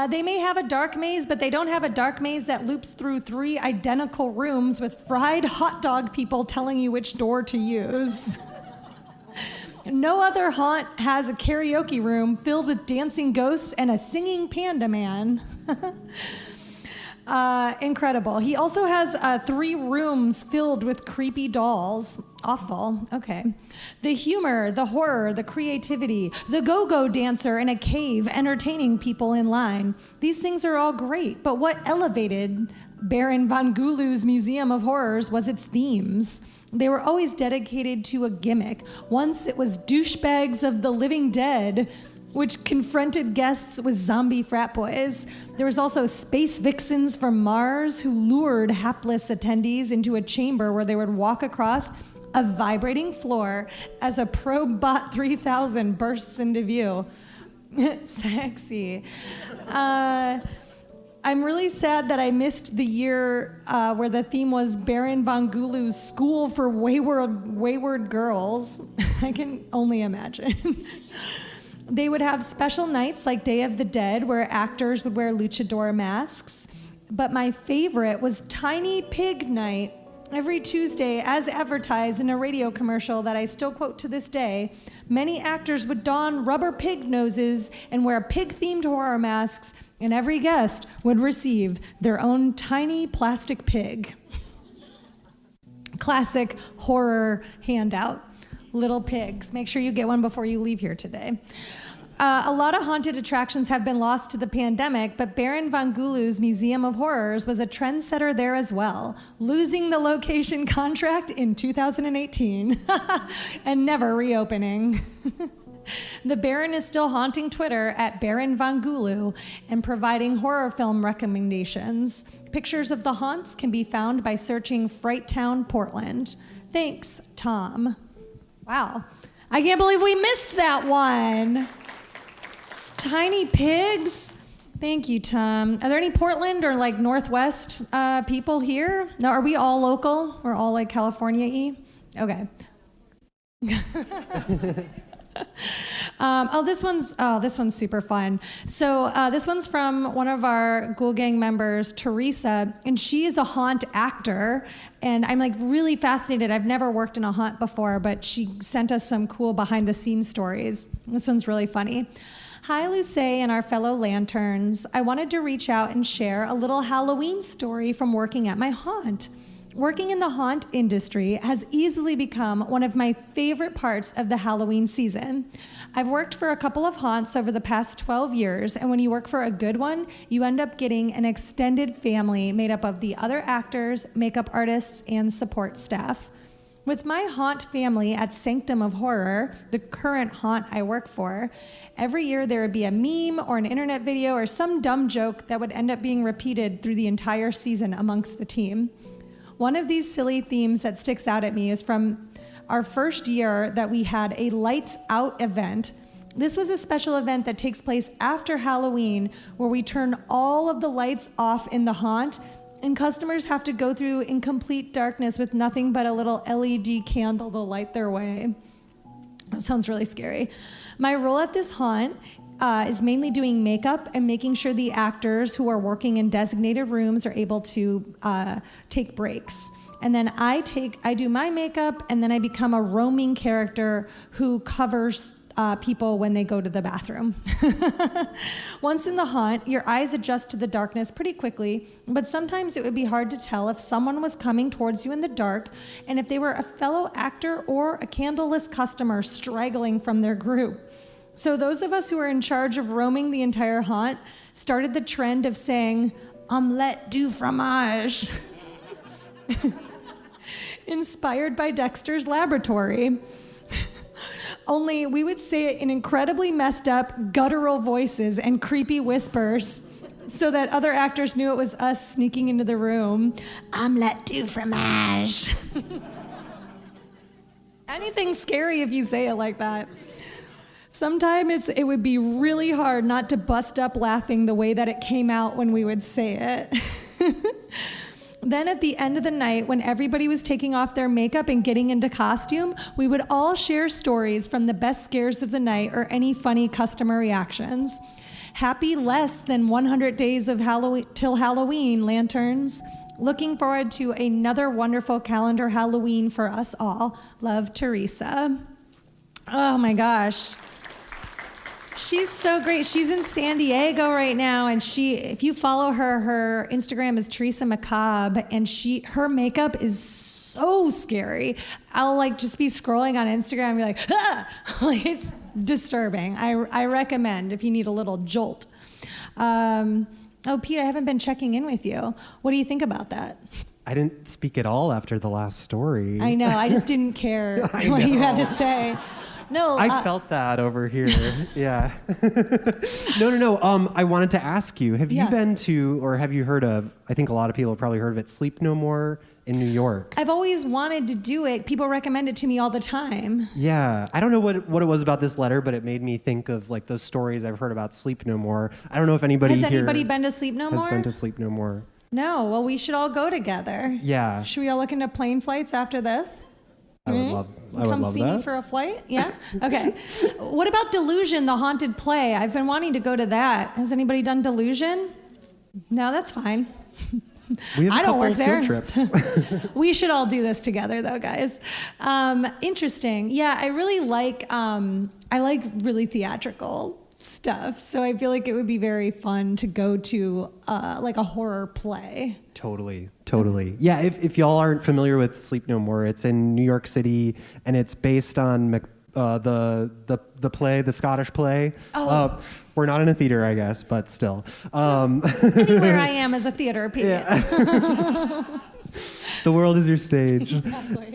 They may have a dark maze, but they don't have a dark maze that loops through 3 identical rooms with fried hot dog people telling you which door to use. No other haunt has a karaoke room filled with dancing ghosts and a singing panda man. Incredible. He also has 3 rooms filled with creepy dolls. Awful. Okay. The humor, the horror, the creativity, the go-go dancer in a cave entertaining people in line. These things are all great, but what elevated Baron von Gulu's Museum of Horrors was its themes. They were always dedicated to a gimmick. Once it was douchebags of the living dead, which confronted guests with zombie frat boys. There was also space vixens from Mars who lured hapless attendees into a chamber where they would walk across a vibrating floor as a Probot 3000 bursts into view. Sexy. I'm really sad that I missed the year where the theme was Baron von Gulu's School for Wayward Girls. I can only imagine. They would have special nights like Day of the Dead where actors would wear luchador masks. But my favorite was Tiny Pig Night. Every Tuesday, as advertised in a radio commercial that I still quote to this day, many actors would don rubber pig noses and wear pig-themed horror masks, and every guest would receive their own tiny plastic pig. Classic horror handout. Little pigs. Make sure you get one before you leave here today. A lot of haunted attractions have been lost to the pandemic, but Baron von Gulu's Museum of Horrors was a trendsetter there as well, losing the location contract in 2018 and never reopening. The Baron is still haunting Twitter at Baron von Gulu and providing horror film recommendations. Pictures of the haunts can be found by searching Fright Town, Portland. Thanks, Tom. Wow. I can't believe we missed that one. Tiny pigs? Thank you, Tom. Are there any Portland or like Northwest people here? No, are we all local? We're all like California-y? Okay. This one's super fun. So this one's from one of our Ghoul Gang members, Teresa, and she is a haunt actor. And I'm like really fascinated. I've never worked in a haunt before, but she sent us some cool behind the scenes stories. This one's really funny. Hi, Luce and our fellow lanterns. I wanted to reach out and share a little Halloween story from working at my haunt. Working in the haunt industry has easily become one of my favorite parts of the Halloween season. I've worked for a couple of haunts over the past 12 years, and when you work for a good one, you end up getting an extended family made up of the other actors, makeup artists, and support staff. With my haunt family at Sanctum of Horror, the current haunt I work for, every year there would be a meme or an internet video or some dumb joke that would end up being repeated through the entire season amongst the team. One of these silly themes that sticks out at me is from our first year that we had a Lights Out event. This was a special event that takes place after Halloween where we turn all of the lights off in the haunt and customers have to go through in complete darkness with nothing but a little LED candle to light their way. That sounds really scary. My role at this haunt is mainly doing makeup and making sure the actors who are working in designated rooms are able to take breaks. And then I do my makeup, and then I become a roaming character who covers people when they go to the bathroom. Once in the haunt, your eyes adjust to the darkness pretty quickly, but sometimes it would be hard to tell if someone was coming towards you in the dark and if they were a fellow actor or a candleless customer straggling from their group. So those of us who were in charge of roaming the entire haunt started the trend of saying, omelette du fromage, inspired by Dexter's Laboratory. Only we would say it in incredibly messed up, guttural voices and creepy whispers so that other actors knew it was us sneaking into the room. Omelette du fromage. Anything scary if you say it like that. Sometimes it would be really hard not to bust up laughing the way that it came out when we would say it. Then at the end of the night, when everybody was taking off their makeup and getting into costume, we would all share stories from the best scares of the night or any funny customer reactions. Happy less than 100 days of Halloween till Halloween, lanterns. Looking forward to another wonderful calendar Halloween for us all. Love, Teresa. Oh my gosh. She's so great. She's in San Diego right now, and if you follow her, her Instagram is Teresa Macabre, and her makeup is so scary. I'll like just be scrolling on Instagram and be like, ah! Like, it's disturbing. I recommend if you need a little jolt. Oh, Pete, I haven't been checking in with you. What do you think about that? I didn't speak at all after the last story. I know. I just didn't care what you had to say. No, I felt that over here. Yeah. No. I wanted to ask you, have you been to, or have you heard of, I think a lot of people have probably heard of it, Sleep No More in New York? I've always wanted to do it. People recommend it to me all the time. Yeah. I don't know what it was about this letter, but it made me think of like those stories I've heard about Sleep No More. I don't know if anybody Has anybody been to Sleep No More? Has been to Sleep No More. No. Well, we should all go together. Yeah. Should we all look into plane flights after this? I would love Come see me for a flight? Yeah? Okay. What about Delusion, the haunted play? I've been wanting to go to that. Has anybody done Delusion? No, that's fine. We have I don't work there. Trips. We should all do this together, though, guys. Interesting. Yeah, I really like really theatrical stuff. So I feel like it would be very fun to go to like a horror play. Totally. Yeah, if y'all aren't familiar with Sleep No More, it's in New York City, and it's based on the play, the Scottish play. Oh. We're not in a theater, I guess, but still. Anywhere I am is a theater, period. Yeah. The world is your stage. Exactly.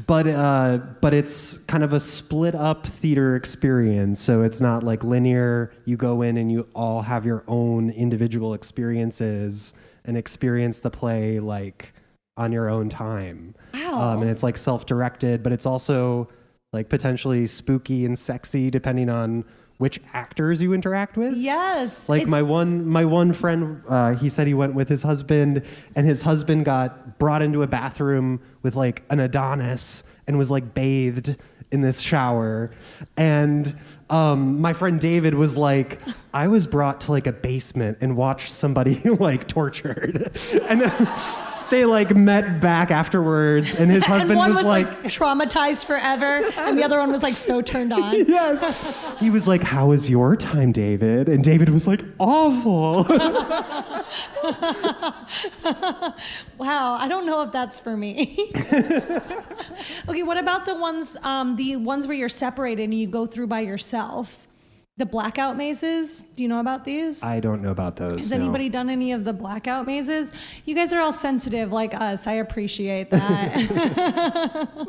But it's kind of a split up theater experience. So it's not like linear. You go in and you all have your own individual experiences and experience the play like on your own time. Wow. And it's like self-directed, but it's also like potentially spooky and sexy depending on which actors you interact with. Yes. Like my one friend, he said he went with his husband, and his husband got brought into a bathroom with like an Adonis and was like bathed in this shower. And my friend David was like, I was brought to like a basement and watched somebody like tortured. And they like met back afterwards, and his husband and one was like traumatized forever, and the other one was like so turned on. Yes. He was like, how was your time, David? And David was like, awful. Wow, I don't know if that's for me. Okay, what about the ones where you're separated and you go through by yourself? The blackout mazes, do you know about these? I don't know about those. Has anybody done any of the blackout mazes? You guys are all sensitive like us. I appreciate that.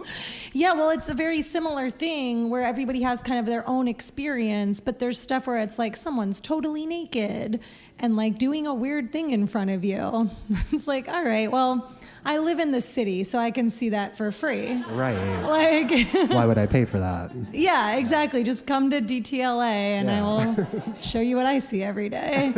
Yeah, well, it's a very similar thing where everybody has kind of their own experience, but there's stuff where it's like someone's totally naked and like doing a weird thing in front of you. It's like, all right, well, I live in the city, so I can see that for free. Right. Like, why would I pay for that? Yeah, exactly. Just come to DTLA and I will show you what I see every day.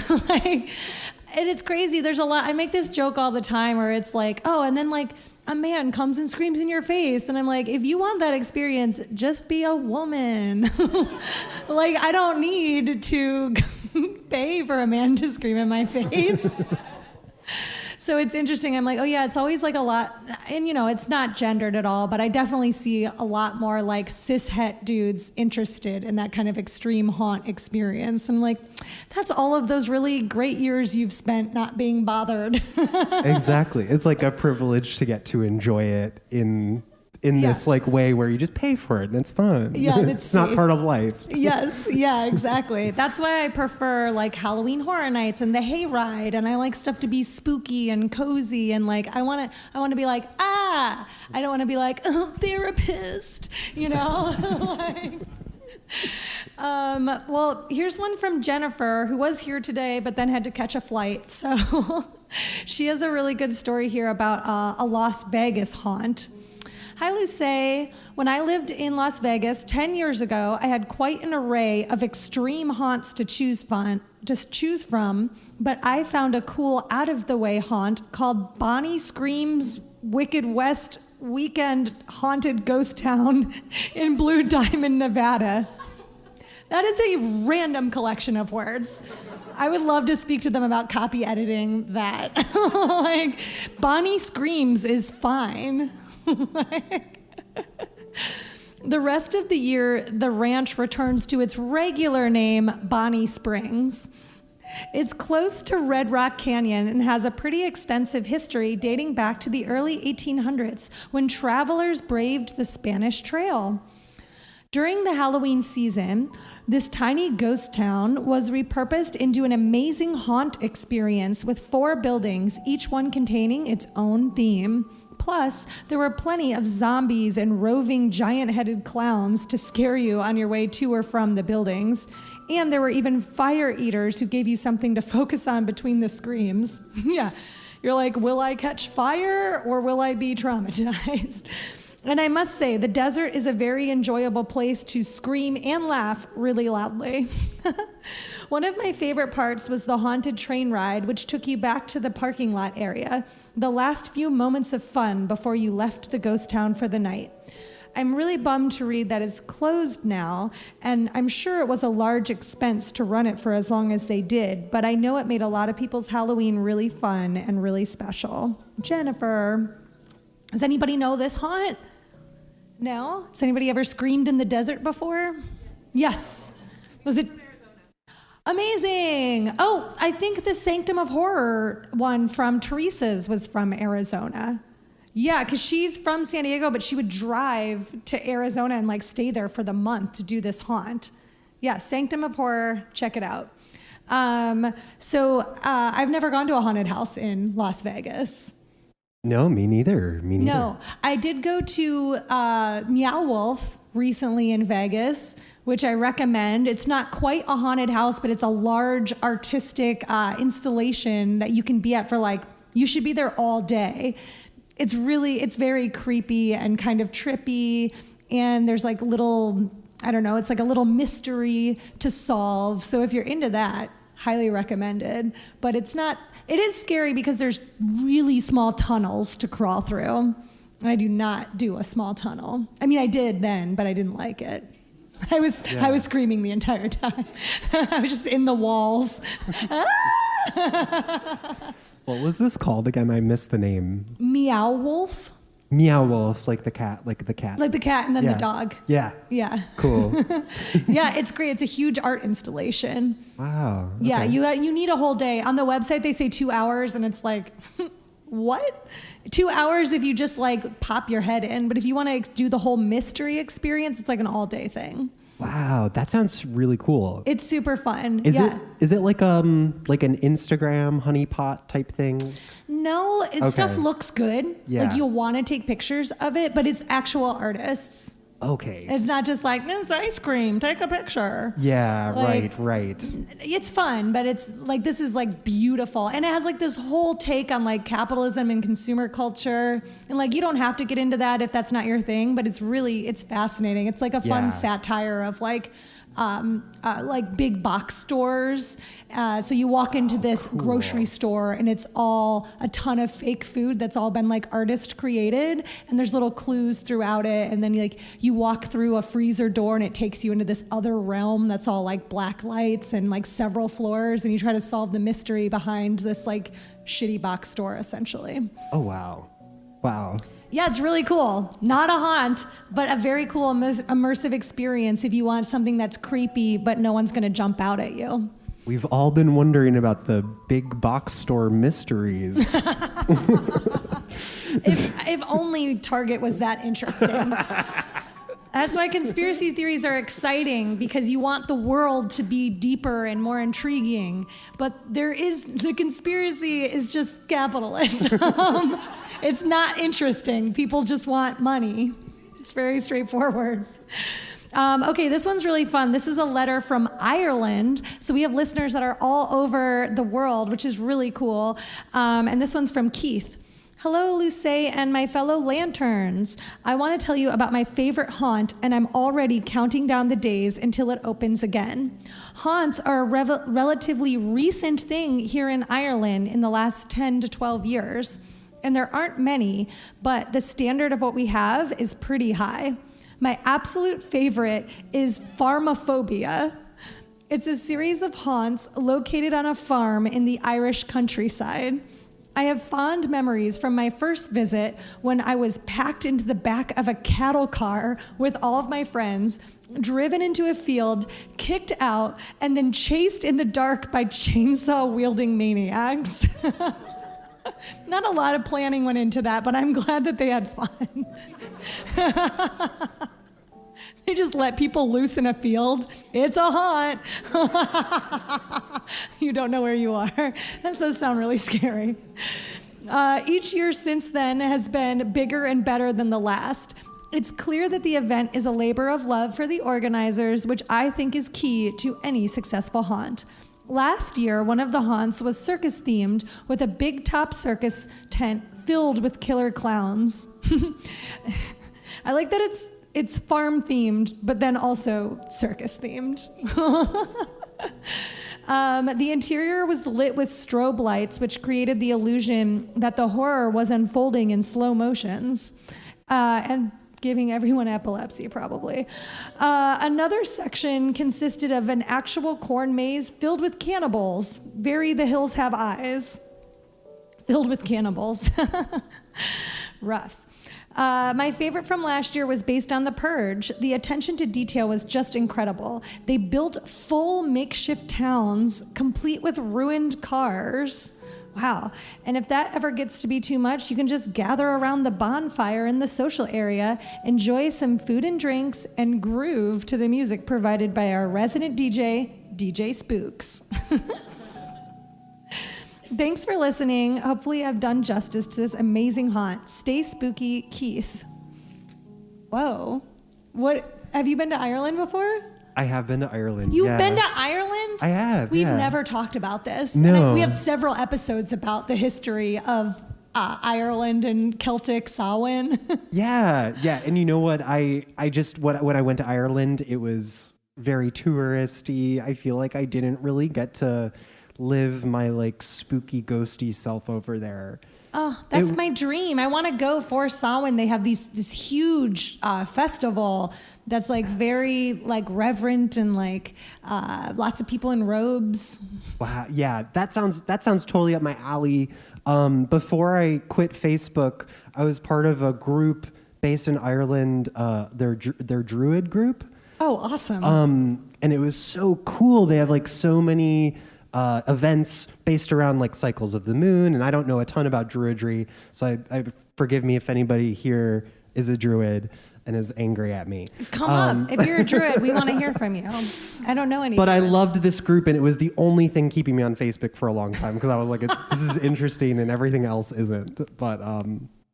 And it's crazy. There's a lot. I make this joke all the time where it's like, oh, and then like a man comes and screams in your face. And I'm like, if you want that experience, just be a woman. Like, I don't need to pay for a man to scream in my face. So it's interesting. I'm like, oh yeah, it's always like a lot, and you know, it's not gendered at all, but I definitely see a lot more like cis-het dudes interested in that kind of extreme haunt experience. I'm like, that's all of those really great years you've spent not being bothered. Exactly. It's like a privilege to get to enjoy it in this like way where you just pay for it and it's fun. Yeah, and it's not part of life. Yes, yeah, exactly. That's why I prefer like Halloween Horror Nights and the hayride, and I like stuff to be spooky and cozy, and like I want to be like, I don't want to be like, oh, therapist, you know. Like, well, here's one from Jennifer, who was here today but then had to catch a flight. So she has a really good story here about a Las Vegas haunt. Hi, Luce. When I lived in Las Vegas 10 years ago, I had quite an array of extreme haunts to choose from, but I found a cool out-of-the-way haunt called Bonnie Scream's Wicked West Weekend Haunted Ghost Town in Blue Diamond, Nevada. That is a random collection of words. I would love to speak to them about copy editing that. Like, Bonnie Screams is fine. The rest of the year, the ranch returns to its regular name, Bonnie Springs. It's close to Red Rock Canyon and has a pretty extensive history dating back to the early 1800s when travelers braved the Spanish Trail. During the Halloween season, this tiny ghost town was repurposed into an amazing haunt experience with 4 buildings, each one containing its own theme. Plus, there were plenty of zombies and roving giant-headed clowns to scare you on your way to or from the buildings. And there were even fire eaters who gave you something to focus on between the screams. Yeah, you're like, will I catch fire or will I be traumatized? And I must say, the desert is a very enjoyable place to scream and laugh really loudly. One of my favorite parts was the haunted train ride, which took you back to the parking lot area, the last few moments of fun before you left the ghost town for the night. I'm really bummed to read that it's closed now, and I'm sure it was a large expense to run it for as long as they did, but I know it made a lot of people's Halloween really fun and really special. Jennifer, does anybody know this haunt? No? Has anybody ever screamed in the desert before? Yes. Was it? Amazing. Oh, I think the Sanctum of Horror one from Teresa's was from Arizona. Yeah, because she's from San Diego, but she would drive to Arizona and like stay there for the month to do this haunt. Yeah, Sanctum of Horror, check it out. I've never gone to a haunted house in Las Vegas. No, me neither. No, I did go to Meow Wolf recently in Vegas, which I recommend. It's not quite a haunted house, but it's a large artistic installation that you can be at for like, you should be there all day. It's very creepy and kind of trippy. And there's like little, I don't know, it's like a little mystery to solve. So if you're into that, highly recommended. But it is scary because there's really small tunnels to crawl through. And I do not do a small tunnel. I mean, I did then, but I didn't like it. I was screaming the entire time. I was just in the walls. What was this called again? I missed the name. Meow Wolf. Meow Wolf, like the cat. Like the cat and then the dog. Yeah. Yeah. Cool. Yeah, it's great. It's a huge art installation. Wow. Okay. Yeah, you need a whole day. On the website, they say 2 hours, and it's like, what? 2 hours if you just like pop your head in. But if you want to do the whole mystery experience, it's like an all-day thing. Wow, that sounds really cool. It's super fun. Is it like an Instagram honeypot type thing? No, stuff looks good. Yeah. Like you'll want to take pictures of it, but it's actual artists. Okay. It's not just like, this ice cream, take a picture. Yeah, like, right. It's fun, but it's like, this is like beautiful. And it has like this whole take on like capitalism and consumer culture. And like, you don't have to get into that if that's not your thing, but it's fascinating. It's like a fun satire of like big box stores. So you walk into this grocery store and it's all a ton of fake food that's all been like artist created. And there's little clues throughout it. And then you walk through a freezer door and it takes you into this other realm that's all like black lights and like several floors. And you try to solve the mystery behind this like shitty box store essentially. Oh, wow. Wow. Yeah, it's really cool. Not a haunt, but a very cool immersive experience if you want something that's creepy, but no one's going to jump out at you. We've all been wondering about the big box store mysteries. If only Target was that interesting. That's why conspiracy theories are exciting, because you want the world to be deeper and more intriguing. But the conspiracy is just capitalism. It's not interesting. People just want money. It's very straightforward. Okay, this one's really fun. This is a letter from Ireland. So we have listeners that are all over the world, which is really cool. And this one's from Keith. Hello, Luce and my fellow lanterns. I want to tell you about my favorite haunt, and I'm already counting down the days until it opens again. Haunts are a relatively recent thing here in Ireland in the last 10 to 12 years. And there aren't many, but the standard of what we have is pretty high. My absolute favorite is Pharmaphobia. It's a series of haunts located on a farm in the Irish countryside. I have fond memories from my first visit when I was packed into the back of a cattle car with all of my friends, driven into a field, kicked out, and then chased in the dark by chainsaw-wielding maniacs. Not a lot of planning went into that, but I'm glad that they had fun. They just let people loose in a field. It's a haunt. You don't know where you are. That does sound really scary. Each year since then has been bigger and better than the last. It's clear that the event is a labor of love for the organizers, which I think is key to any successful haunt. Last year, one of the haunts was circus-themed with a big top circus tent filled with killer clowns. I like that it's farm themed, but then also circus themed. The interior was lit with strobe lights, which created the illusion that the horror was unfolding in slow motions, and giving everyone epilepsy, probably. Another section consisted of an actual corn maze filled with cannibals. Very The Hills Have Eyes. Filled with cannibals. Rough. My favorite from last year was based on The Purge. The attention to detail was just incredible. They built full makeshift towns, complete with ruined cars. Wow. And if that ever gets to be too much, you can just gather around the bonfire in the social area, enjoy some food and drinks, and groove to the music provided by our resident DJ, DJ Spooks. Thanks for listening. Hopefully I've done justice to this amazing haunt. Stay spooky, Keith. Whoa. What? Have you been to Ireland before? I have been to Ireland. You've been to Ireland? I have. We've never talked about this. No. And we have several episodes about the history of Ireland and Celtic Samhain. Yeah. And you know what? I just when I went to Ireland, it was very touristy. I feel like I didn't really get to live my like spooky ghosty self over there. Oh, that's my dream. I want to go for Samhain. They have this huge festival that's like very like reverent and like lots of people in robes. Wow, yeah, that sounds totally up my alley. Before I quit Facebook, I was part of a group based in Ireland, their Druid group. Oh, awesome. And it was so cool. They have like so many events based around like cycles of the moon, and I don't know a ton about druidry, so I forgive me if anybody here is a druid and is angry at me. Come up. If you're a druid, we want to hear from you. I don't know anything. But I loved this group, and it was the only thing keeping me on Facebook for a long time, because I was like, this is interesting and everything else isn't. But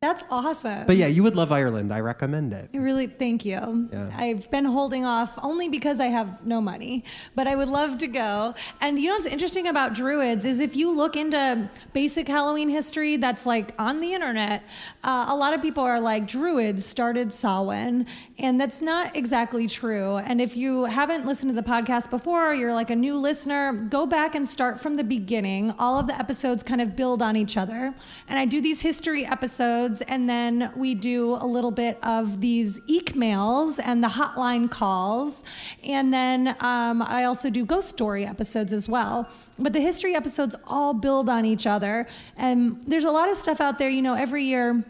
that's awesome. But yeah, you would love Ireland. I recommend it. Really, thank you. Yeah. I've been holding off only because I have no money, but I would love to go. And you know what's interesting about Druids is if you look into basic Halloween history that's like on the internet, a lot of people are like, Druids started Samhain, and that's not exactly true. And if you haven't listened to the podcast before, or you're like a new listener, go back and start from the beginning. All of the episodes kind of build on each other. And I do these history episodes, and then we do a little bit of these EEEEkmails and the hotline calls. And then I also do ghost story episodes as well. But the history episodes all build on each other. And there's a lot of stuff out there, you know, every year.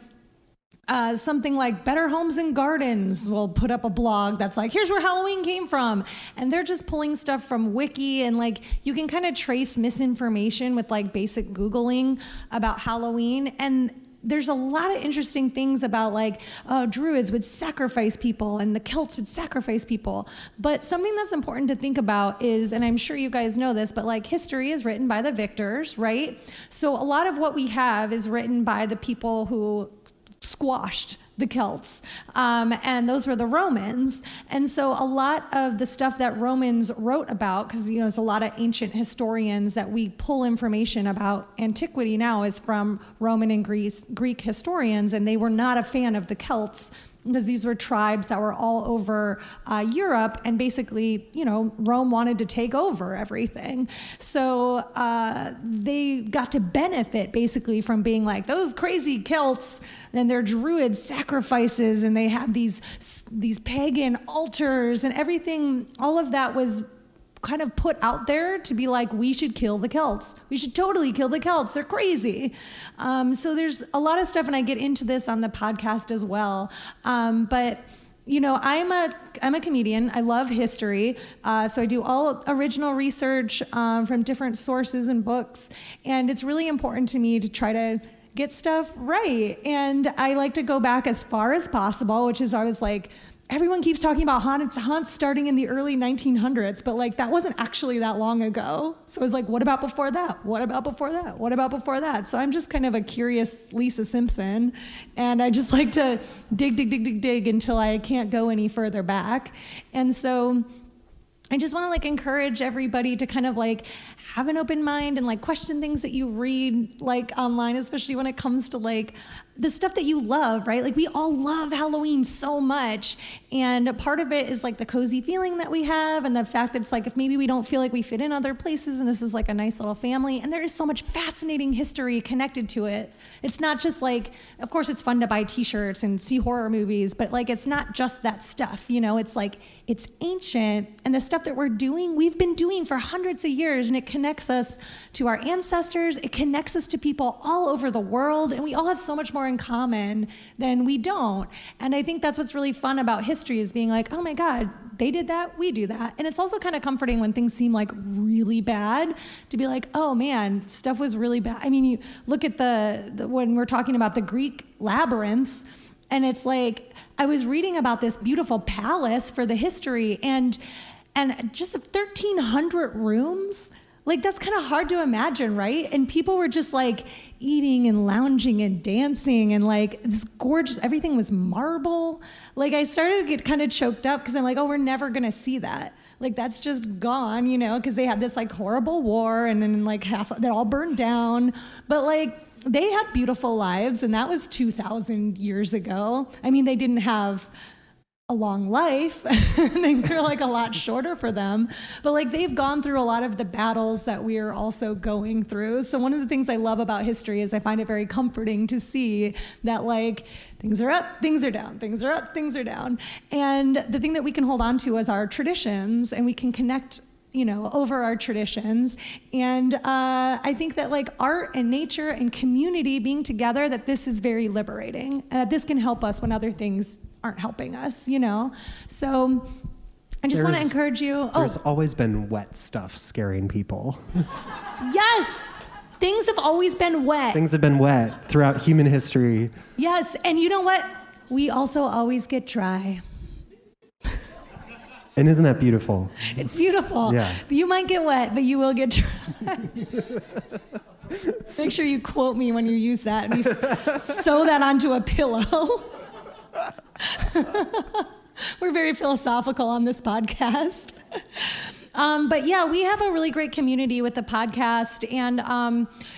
Something like Better Homes and Gardens will put up a blog that's like, here's where Halloween came from. And they're just pulling stuff from Wiki, and like you can kind of trace misinformation with like basic Googling about Halloween. And there's a lot of interesting things about like, Druids would sacrifice people and the Celts would sacrifice people. But something that's important to think about is, and I'm sure you guys know this, but like history is written by the victors, right? So a lot of what we have is written by the people who squashed the Celts, and those were the Romans. And so a lot of the stuff that Romans wrote about, because you know there's a lot of ancient historians that we pull information about antiquity now is from Roman and Greek historians, and they were not a fan of the Celts because these were tribes that were all over Europe, and basically, you know, Rome wanted to take over everything. So they got to benefit basically from being like those crazy Celts and their Druid sacrifices, and they had these pagan altars and everything. All of that was kind of put out there to be like, we should kill the Celts. We should totally kill the Celts. They're crazy. So there's a lot of stuff, and I get into this on the podcast as well. But you know, I'm a comedian. I love history. So I do all original research from different sources and books. And it's really important to me to try to get stuff right. And I like to go back as far as possible, which is I was like, everyone keeps talking about haunts starting in the early 1900s, but like that wasn't actually that long ago. So I was like, what about before that? What about before that? What about before that? So I'm just kind of a curious Lisa Simpson, and I just like to dig until I can't go any further back. And so I just want to like encourage everybody to kind of like have an open mind and like question things that you read like online, especially when it comes to like the stuff that you love, right? Like we all love Halloween so much. And part of it is like the cozy feeling that we have and the fact that it's like if maybe we don't feel like we fit in other places and this is like a nice little family. And there is so much fascinating history connected to it. It's not just like, of course it's fun to buy t-shirts and see horror movies, but like it's not just that stuff, you know? It's like, it's ancient, and the stuff that we're doing, we've been doing for hundreds of years, and it connects us to our ancestors, it connects us to people all over the world, and we all have so much more in common than we don't. And I think that's what's really fun about history is being like, oh my God, they did that, we do that. And it's also kind of comforting when things seem like really bad to be like, oh man, stuff was really bad. I mean, you look at the when we're talking about the Greek labyrinths, and it's like, I was reading about this beautiful palace for the history and just 1,300 rooms. Like that's kind of hard to imagine, right? And people were just like eating and lounging and dancing and like it's gorgeous. Everything was marble. Like I started to get kind of choked up because I'm like, oh, we're never gonna see that. Like that's just gone, you know, because they had this like horrible war and then like they all burned down. But like they had beautiful lives, and that was 2,000 years ago. I mean, they didn't have a long life. They were like a lot shorter for them. But like they've gone through a lot of the battles that we are also going through. So one of the things I love about history is I find it very comforting to see that like things are up, things are down, things are up, things are down. And the thing that we can hold on to is our traditions, and we can connect, you know, over our traditions. And I think that like art and nature and community being together, that this is very liberating. This can help us when other things aren't helping us, you know? So I just want to encourage you. There's always been wet stuff scaring people. Yes! Things have always been wet. Things have been wet throughout human history. Yes, and you know what? We also always get dry. And isn't that beautiful? It's beautiful. Yeah. You might get wet, but you will get dry. Make sure you quote me when you use that and you sew that onto a pillow. We're very philosophical on this podcast. But yeah, we have a really great community with the podcast, and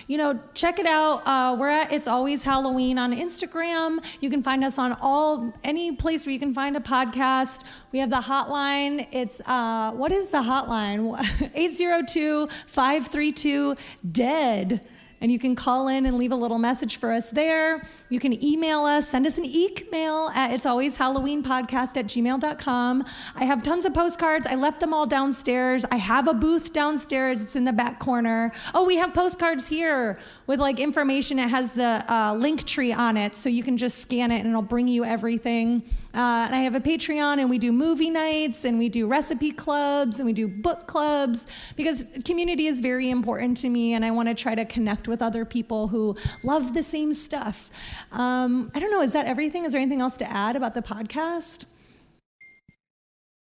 you know, check it out. We're at It's Always Halloween on Instagram. You can find us on any place where you can find a podcast. We have the hotline. It's what is the hotline? 802-532-DEAD. And you can call in and leave a little message for us there. You can email us, send us an EEEEkmail at itsalwayshalloweenpodcast@gmail.com. I have tons of postcards. I left them all downstairs. I have a booth downstairs. It's in the back corner. Oh, we have postcards here with like information. It has the link tree on it, so you can just scan it and it'll bring you everything. And I have a Patreon, and we do movie nights, and we do recipe clubs, and we do book clubs, because community is very important to me, and I want to try to connect with other people who love the same stuff. I don't know, is that everything? Is there anything else to add about the podcast?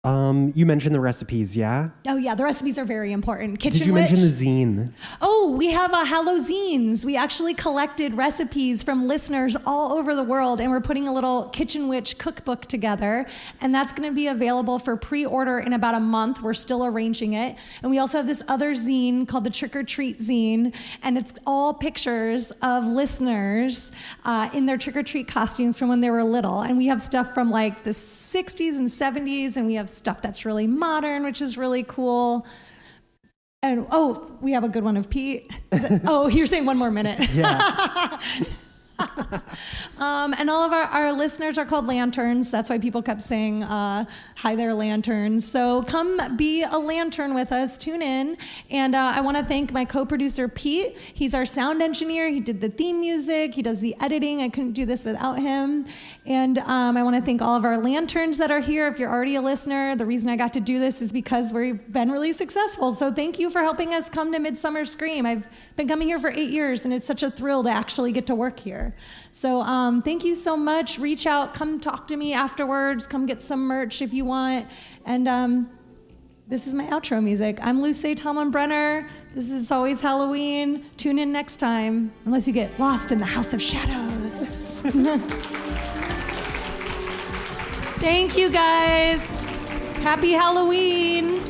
You mentioned the recipes, yeah? Oh yeah, the recipes are very important. Kitchen Did you Witch. mention the zine? Oh, we have Hallowzines. We actually collected recipes from listeners all over the world, and we're putting a little Kitchen Witch cookbook together, and that's going to be available for pre-order in about a month. We're still arranging it. And we also have this other zine called the Trick or Treat zine, and it's all pictures of listeners in their trick or treat costumes from when they were little. And we have stuff from like the 60s and 70s, and we have stuff that's really modern, which is really cool. And we have a good one of Pete. You're saying 1 more minute. Yeah. And all of our listeners are called lanterns. That's why people kept saying, hi there, lanterns. So come be a lantern with us. Tune in. And I want to thank my co-producer, Pete. He's our sound engineer. He did the theme music. He does the editing. I couldn't do this without him. And I want to thank all of our lanterns that are here. If you're already a listener, the reason I got to do this is because we've been really successful. So thank you for helping us come to Midsummer Scream. I've been coming here for 8 years, and it's such a thrill to actually get to work here. So thank you so much. Reach out, come talk to me afterwards, come get some merch if you want. And this is my outro music. I'm Luce Tomlin-Brenner. This is It's Always Halloween. Tune in next time, unless you get lost in the House of Shadows. Thank you guys. Happy Halloween.